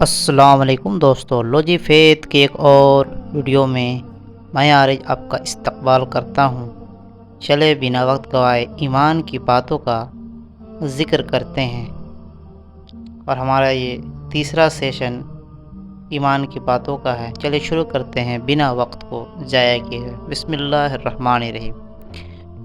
السلام علیکم دوستو، لو جی فیت کے ایک اور ویڈیو میں میں آج آپ کا استقبال کرتا ہوں۔ چلے بنا وقت گوائے ایمان کی باتوں کا ذکر کرتے ہیں، اور ہمارا یہ تیسرا سیشن ایمان کی باتوں کا ہے۔ چلے شروع کرتے ہیں بنا وقت کو ضائع کیے ہوئے۔ بسم اللہ الرحمن الرحیم۔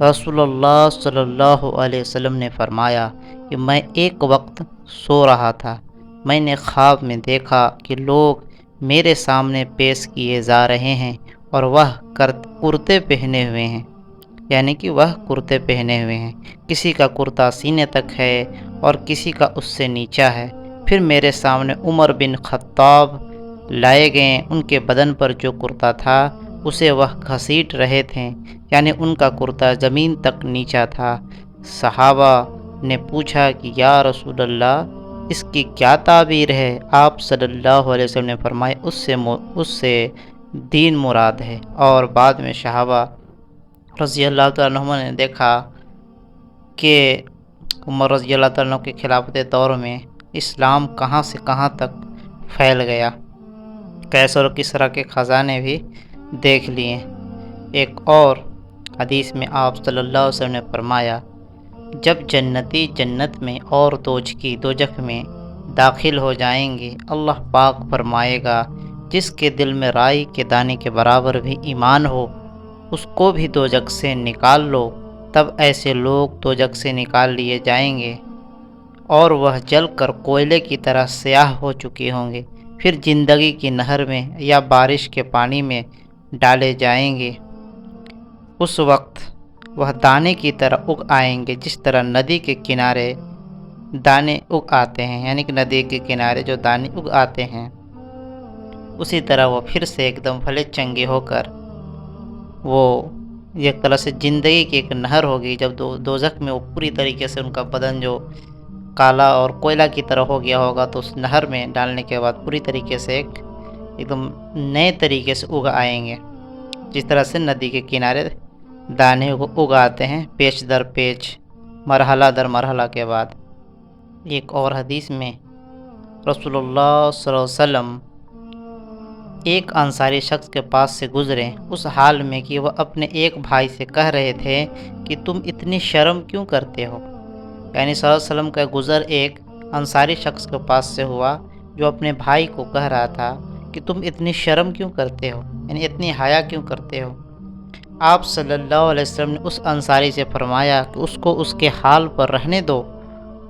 رسول اللہ صلی اللہ علیہ وسلم نے فرمایا کہ میں ایک وقت سو رہا تھا، میں نے خواب میں دیکھا کہ لوگ میرے سامنے پیش کیے جا رہے ہیں اور وہ کرتے پہنے ہوئے ہیں، یعنی کہ وہ کرتے پہنے ہوئے ہیں، کسی کا کرتا سینے تک ہے اور کسی کا اس سے نیچا ہے۔ پھر میرے سامنے عمر بن خطاب لائے گئے، ان کے بدن پر جو کرتا تھا اسے وہ گھسیٹ رہے تھے، یعنی ان کا کرتا زمین تک نیچا تھا۔ صحابہ نے پوچھا کہ یا رسول اللہ، اس کی کیا تعبیر ہے؟ آپ صلی اللہ علیہ وسلم نے فرمایا اس سے دین مراد ہے۔ اور بعد میں صحابہ رضی اللہ تعالیٰ عنہ نے دیکھا کہ عمر رضی اللہ تعالیٰ عنہ کے خلافت دور میں اسلام کہاں سے کہاں تک پھیل گیا، کیسر و کسریٰ کے خزانے بھی دیکھ لیے۔ ایک اور حدیث میں آپ صلی اللہ علیہ وسلم نے فرمایا، جب جنتی جنت میں اور دوزخی دوزخ میں داخل ہو جائیں گے، اللہ پاک فرمائے گا جس کے دل میں رائی کے دانے کے برابر بھی ایمان ہو اس کو بھی دوزخ سے نکال لو۔ تب ایسے لوگ دوزخ سے نکال لیے جائیں گے اور وہ جل کر کوئلے کی طرح سیاہ ہو چکے ہوں گے، پھر زندگی کی نہر میں یا بارش کے پانی میں ڈالے جائیں گے۔ اس وقت وہ دانے کی طرح اگ آئیں گے، جس طرح ندی کے کنارے دانے اگ آتے ہیں، یعنی کہ ندی کے کنارے جو دانے اگ آتے ہیں اسی طرح وہ پھر سے ایک دم پھلے چنگے ہو کر وہ ایک طرح سے زندگی کی ایک نہر ہوگی۔ جب دوزخ میں وہ پوری طریقے سے ان کا بدن جو کالا اور کوئلہ کی طرح ہو گیا ہوگا، تو اس نہر میں ڈالنے کے بعد پوری طریقے سے ایک دم نئے طریقے سے اگ آئیں گے، جس طرح سے ندی کے کنارے دانے اگ آتے ہیں، پیچ در پیچ، مرحلہ در مرحلہ کے بعد۔ ایک اور حدیث میں رسول اللہ صلی اللہ علیہ وسلم ایک انصاری شخص کے پاس سے گزرے، اس حال میں کہ وہ اپنے ایک بھائی سے کہہ رہے تھے کہ تم اتنی شرم کیوں کرتے ہو، یعنی صلی اللہ علیہ وسلم کا گزر ایک انصاری شخص کے پاس سے ہوا جو اپنے بھائی کو کہہ رہا تھا کہ تم اتنی شرم کیوں کرتے ہو، یعنی اتنی حیا کیوں کرتے ہو۔ آپ صلی اللہ علیہ وسلم نے اس انصاری سے فرمایا کہ اس کو اس کے حال پر رہنے دو،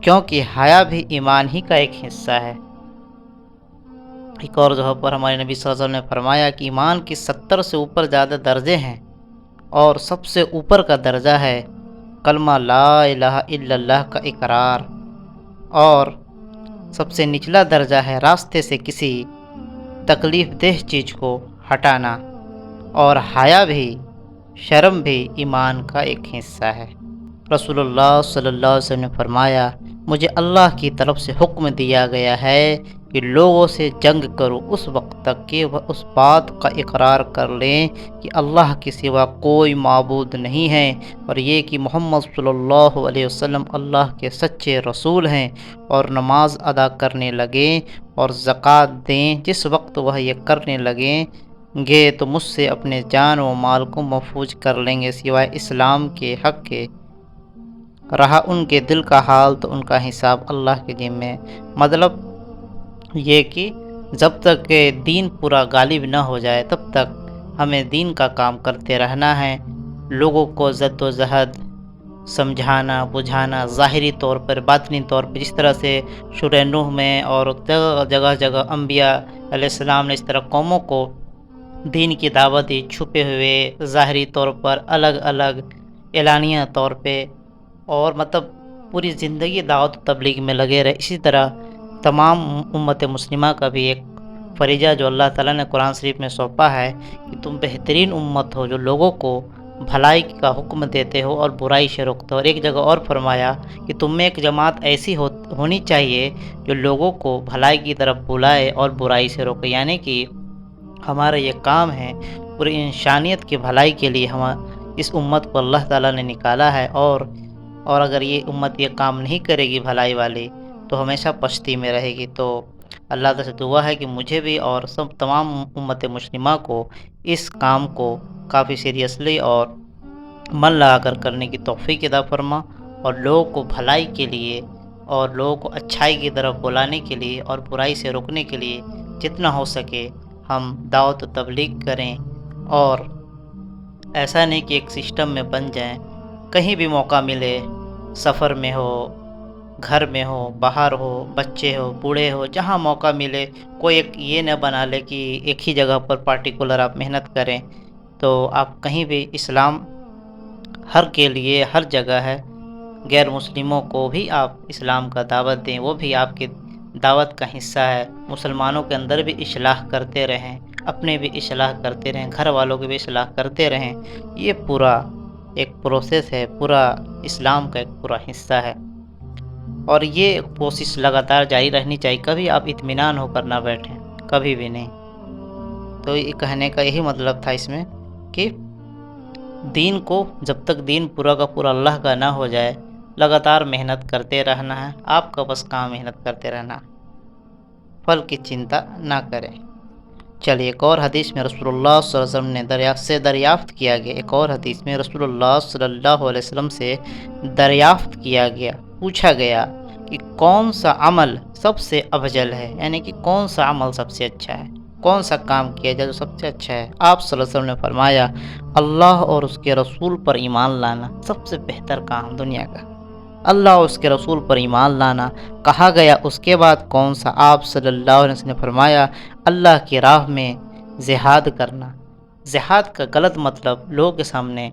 کیونکہ حیا بھی ایمان ہی کا ایک حصہ ہے۔ ایک اور جگہ پر ہمارے نبی صلی اللہ علیہ وسلم نے فرمایا کہ ایمان کی 70 سے اوپر زیادہ درجے ہیں، اور سب سے اوپر کا درجہ ہے کلمہ لا الہ الا اللہ کا اقرار، اور سب سے نچلا درجہ ہے راستے سے کسی تکلیف دہ چیز کو ہٹانا، اور حیا بھی، شرم بھی ایمان کا ایک حصہ ہے۔ رسول اللہ صلی اللہ علیہ وسلم نے فرمایا، مجھے اللہ کی طرف سے حکم دیا گیا ہے کہ لوگوں سے جنگ کرو اس وقت تک کہ وہ اس بات کا اقرار کر لیں کہ اللہ کے سوا کوئی معبود نہیں ہے، اور یہ کہ محمد صلی اللہ علیہ وسلم اللہ کے سچے رسول ہیں، اور نماز ادا کرنے لگیں اور زکوٰۃ دیں۔ جس وقت وہ یہ کرنے لگیں گے تو مجھ سے اپنے جان و مال کو محفوظ کر لیں گے، سوائے اسلام کے حق کے۔ رہا ان کے دل کا حال تو ان کا حساب اللہ کے ذمے۔ مطلب یہ کہ جب تک کہ دین پورا غالب نہ ہو جائے تب تک ہمیں دین کا کام کرتے رہنا ہے، لوگوں کو جد و جہد سمجھانا بجھانا، ظاہری طور پر باطنی طور پر، جس طرح سے سورہ نوح میں اور جگہ جگہ انبیاء علیہ السلام نے اس طرح قوموں کو دین کی دعوت دی، چھپے ہوئے، ظاہری طور پر، الگ الگ، اعلانیہ طور پہ، اور مطلب پوری زندگی دعوت و تبلیغ میں لگے رہے۔ اسی طرح تمام امت مسلمہ کا بھی ایک فریضہ جو اللہ تعالیٰ نے قرآن شریف میں سونپا ہے کہ تم بہترین امت ہو جو لوگوں کو بھلائی کا حکم دیتے ہو اور برائی سے روکتے ہو۔ اور ایک جگہ اور فرمایا کہ تم میں ایک جماعت ایسی ہونی چاہیے جو لوگوں کو بھلائی کی طرف بلائے اور برائی سے روکے، یعنی کہ ہمارا یہ کام ہے، پوری انسانیت کی بھلائی کے لیے ہم اس امت کو اللہ تعالیٰ نے نکالا ہے، اور اگر یہ امت یہ کام نہیں کرے گی بھلائی والی تو ہمیشہ پستی میں رہے گی۔ تو اللہ تعالیٰ سے دعا ہے کہ مجھے بھی اور سب تمام امت مسلمہ کو اس کام کو کافی سیریسلی اور من لگا کر کرنے کی توفیق عطا فرما، اور لوگوں کو بھلائی کے لیے اور لوگوں کو اچھائی کی طرف بلانے کے لیے اور برائی سے روکنے کے لیے جتنا ہو سکے ہم دعوت و تبلیغ کریں، اور ایسا نہیں کہ ایک سسٹم میں بن جائیں، کہیں بھی موقع ملے، سفر میں ہو، گھر میں ہو، باہر ہو، بچے ہو، بوڑھے ہو، جہاں موقع ملے کوئی ایک یہ نہ بنا لے کہ ایک ہی جگہ پر پارٹیکولر آپ محنت کریں، تو آپ کہیں بھی اسلام ہر کے لیے ہر جگہ ہے، غیر مسلموں کو بھی آپ اسلام کا دعوت دیں، وہ بھی آپ کی دعوت کا حصہ ہے، مسلمانوں کے اندر بھی اصلاح کرتے رہیں، اپنے بھی اصلاح کرتے رہیں، گھر والوں کی بھی اصلاح کرتے رہیں، یہ پورا ایک پروسیس ہے، پورا اسلام کا ایک پورا حصہ ہے، اور یہ کوشش لگاتار جاری رہنی چاہیے، کبھی آپ اطمینان ہو کر نہ بیٹھیں، کبھی بھی نہیں۔ تو یہ کہنے کا یہی مطلب تھا اس میں کہ دین کو جب تک دین پورا کا پورا اللہ کا نہ ہو جائے، لگاتار محنت کرتے رہنا ہے، آپ کا بس کام محنت کرتے رہنا، پھل کی چنتا نہ کریں۔ چلیے ایک اور حدیث میں رسول اللہ صلی اللہ علیہ وسلم نے دریافت کیا گیا، ایک اور حدیث میں رسول اللہ صلی اللہ علیہ وسلم سے دریافت کیا گیا، پوچھا گیا کہ کون سا عمل سب سے افضل ہے، یعنی کہ کون سا عمل سب سے اچھا ہے، کون سا کام کیا جائے جو سب سے اچھا ہے۔ آپ صلی اللہ علیہ وسلم نے فرمایا اللہ اور اس کے رسول پر ایمان لانا سب سے بہتر کام دنیا کا، اللہ اور اس کے رسول پر ایمان لانا۔ کہا گیا اس کے بعد کون سا؟ آپ صلی اللہ علیہ وسلم نے فرمایا اللہ کی راہ میں جہاد کرنا۔ جہاد کا غلط مطلب لوگوں کے سامنے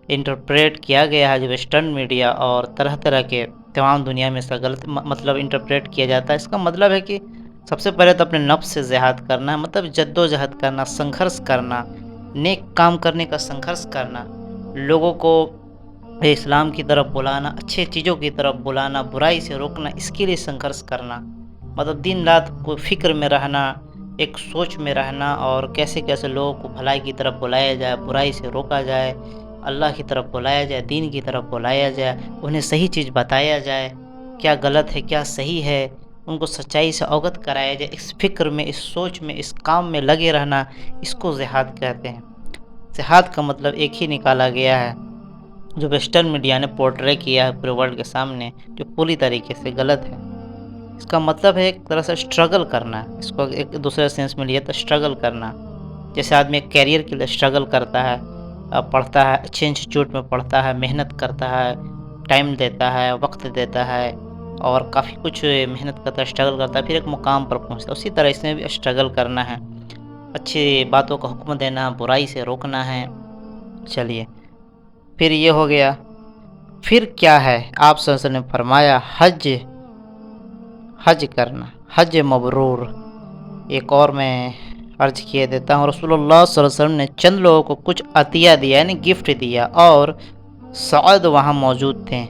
انٹرپریٹ کیا گیا ہے، جو ویسٹرن میڈیا اور طرح طرح کے تمام دنیا میں اس کا غلط مطلب انٹرپریٹ کیا جاتا ہے۔ اس کا مطلب ہے کہ سب سے پہلے تو اپنے نفس سے جہاد کرنا ہے، مطلب جد و جہد کرنا، سنگھرش کرنا، نیک کام کرنے کا سنگھرش کرنا، لوگوں کو اسلام کی طرف بلانا، اچھے چیزوں کی طرف بلانا، برائی سے روکنا، اس کے لیے سنگھرش کرنا، مطلب دن رات کو فکر میں رہنا، ایک سوچ میں رہنا، اور کیسے کیسے لوگوں کو بھلائی کی طرف بلایا جائے، برائی سے روکا جائے، اللہ کی طرف بلایا جائے، دین کی طرف بلایا جائے، انہیں صحیح چیز بتایا جائے، کیا غلط ہے کیا صحیح ہے، ان کو سچائی سے اوگت کرایا جائے، اس فکر میں، اس سوچ میں، اس کام میں لگے رہنا، اس کو جہاد کہتے ہیں۔ جہاد کا مطلب ایک ہی نکالا گیا ہے جو ویسٹرن میڈیا نے پورٹرے کیا ہے پورے ورلڈ کے سامنے، جو پوری طریقے سے غلط ہے۔ اس کا مطلب ہے ایک طرح سے اسٹرگل کرنا، اس کو ایک دوسرے سینس میں لیا تو اسٹرگل کرنا، جیسے آدمی ایک کیریئر کے لیے اسٹرگل کرتا ہے، پڑھتا ہے، اچھے انسٹیٹیوٹ میں پڑھتا ہے، محنت کرتا ہے، ٹائم دیتا ہے، وقت دیتا ہے، اور کافی کچھ محنت کرتا ہے، اسٹرگل کرتا ہے، پھر ایک مقام پر پہنچتا ہے۔ اسی طرح اس میں بھی اسٹرگل کرنا ہے، اچھی باتوں کا حکم دینا، برائی سے روکنا ہے۔ چلیے پھر یہ ہو گیا، پھر کیا ہے؟ آپ صلی اللہ علیہ وسلم نے فرمایا حج کرنا، حج مبرور۔ ایک اور میں عرض کیے دیتا ہوں، رسول اللہ صلی اللہ علیہ وسلم نے چند لوگوں کو کچھ عطیہ دیا، یعنی گفٹ دیا، اور سعد وہاں موجود تھے۔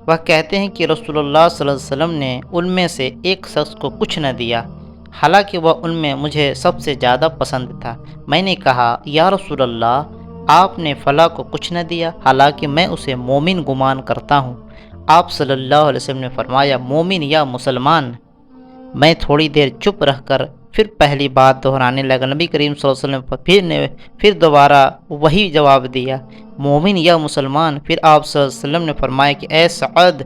وہ کہتے ہیں کہ رسول اللہ صلی اللہ علیہ وسلم نے ان میں سے ایک شخص کو کچھ نہ دیا، حالانکہ وہ ان میں مجھے سب سے زیادہ پسند تھا۔ میں نے کہا یا رسول اللہ، آپ نے فلاں کو کچھ نہ دیا، حالانکہ میں اسے مومن گمان کرتا ہوں۔ آپ صلی اللہ علیہ وسلم نے فرمایا مومن یا مسلمان؟ میں تھوڑی دیر چپ رہ کر پھر پہلی بات دہرانے لگا۔ نبی کریم صلی اللہ علیہ وسلم پھر دوبارہ وہی جواب دیا، مومن یا مسلمان؟ پھر آپ صلی اللہ علیہ وسلم نے فرمایا کہ اے سعد،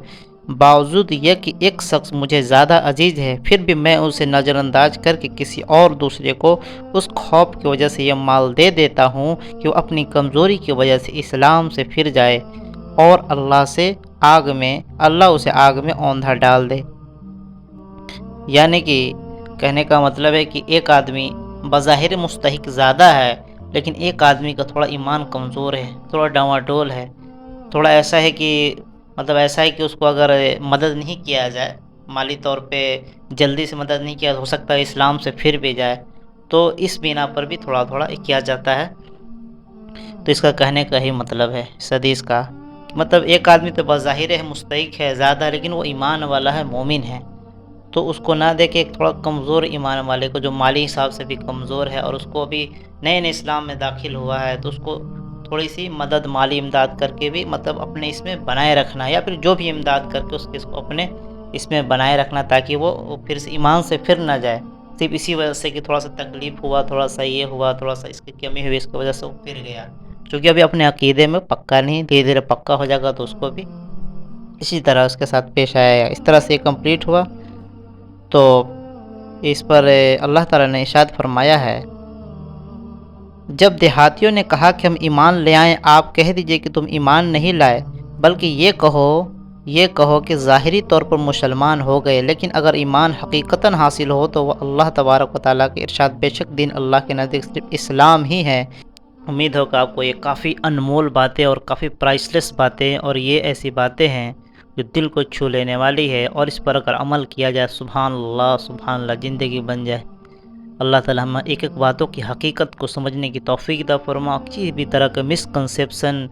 باوجود یہ کہ ایک شخص مجھے زیادہ عزیز ہے، پھر بھی میں اسے نظر انداز کر کے کسی اور دوسرے کو اس خوف کی وجہ سے یہ مال دے دیتا ہوں کہ وہ اپنی کمزوری کی وجہ سے اسلام سے پھر جائے اور اللہ اسے آگ میں اوندھا ڈال دے۔ یعنی کہ کہنے کا مطلب ہے کہ ایک آدمی بظاہر مستحق زیادہ ہے، لیکن ایک آدمی کا تھوڑا ایمان کمزور ہے، تھوڑا ڈاواڈول ہے، تھوڑا ایسا ہے کہ ایسا ہے کہ اس کو اگر مدد نہیں کیا جائے، مالی طور پہ جلدی سے مدد نہیں کیا، ہو سکتا ہے اسلام سے پھر بھی جائے، تو اس بنا پر بھی تھوڑا تھوڑا کیا جاتا ہے۔ تو اس کا کہنے کا ہی مطلب ہے اس حدیث کا، مطلب ایک آدمی تو بظاہر ہے مستحق ہے زیادہ، لیکن وہ ایمان والا ہے، مومن ہے، تو اس کو نہ دے کے ایک تھوڑا کمزور ایمان والے کو، جو مالی حساب سے بھی کمزور ہے اور اس کو بھی نئے اسلام میں داخل ہوا ہے، تو اس کو تھوڑی سی مدد، مالی امداد کر کے بھی مطلب اپنے اس میں بنائے رکھنا ہے، یا پھر جو بھی امداد کر کے اس کو اپنے اس میں بنائے رکھنا تاکہ وہ پھر سے ایمان سے پھر نہ جائے، صرف اسی وجہ سے کہ تھوڑا سا تکلیف ہوا، تھوڑا سا یہ ہوا، تھوڑا سا اس کی کمی ہوئی، اس کی وجہ سے وہ پھر گیا، چونکہ ابھی اپنے عقیدے میں پکا نہیں، دھیرے دھیرے پکا ہو جائے گا تو اس کو بھی اسی طرح اس کے ساتھ پیش آیا، اس طرح سے یہ کمپلیٹ ہوا۔ تو اس پر اللہ تعالیٰ نے ارشاد فرمایا ہے، جب دیہاتیوں نے کہا کہ ہم ایمان لے آئیں، آپ کہہ دیجئے کہ تم ایمان نہیں لائے، بلکہ یہ کہو کہ ظاہری طور پر مسلمان ہو گئے، لیکن اگر ایمان حقیقتاً حاصل ہو تو وہ اللہ تبارک و تعالیٰ کے ارشاد، بے شک دین اللہ کے نزدیک صرف اسلام ہی ہے۔ امید ہو کہ آپ کو یہ کافی انمول باتیں اور کافی پرائس لیس باتیں، اور یہ ایسی باتیں ہیں جو دل کو چھو لینے والی ہے، اور اس پر اگر عمل کیا جائے، سبحان اللہ، زندگی بن جائے۔ اللہ تعالیٰ ہم ایک ایک باتوں کی حقیقت کو سمجھنے کی توفیق عطا فرما، کسی بھی طرح کا مسکنسیپشن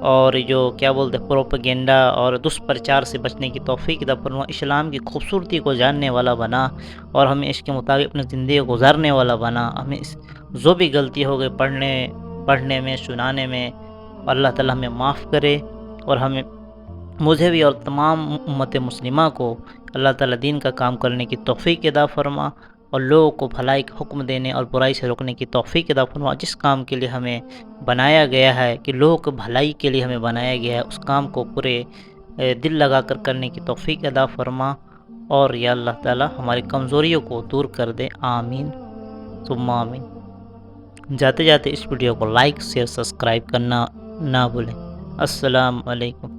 اور جو کیا بولتے ہیں پروپیگنڈا اور دشپرچار سے بچنے کی توفیق عطا فرما، اسلام کی خوبصورتی کو جاننے والا بنا، اور ہمیں اس کے مطابق اپنی زندگی گزارنے والا بنا۔ ہمیں جو بھی غلطی ہو گئی پڑھنے میں، سنانے میں، اللہ تعالیٰ ہمیں معاف کرے، اور ہمیں، مجھے بھی اور تمام امت مسلمہ کو اللہ تعالیٰ دین کا کام کرنے کی توفیق عطا فرما، اور لوگوں کو بھلائی کا حکم دینے اور برائی سے روکنے کی توفیق عطا فرما۔ جس کام کے لیے ہمیں بنایا گیا ہے، کہ لوگوں کو بھلائی کے لیے ہمیں بنایا گیا ہے، اس کام کو پورے دل لگا کر کرنے کی توفیق عطا فرما، اور یا اللہ تعالیٰ ہماری کمزوریوں کو دور کر دے، آمین ثم آمین۔ جاتے جاتے اس ویڈیو کو لائک، شیئر، سبسکرائب کرنا نہ بھولیں۔ السلام علیکم۔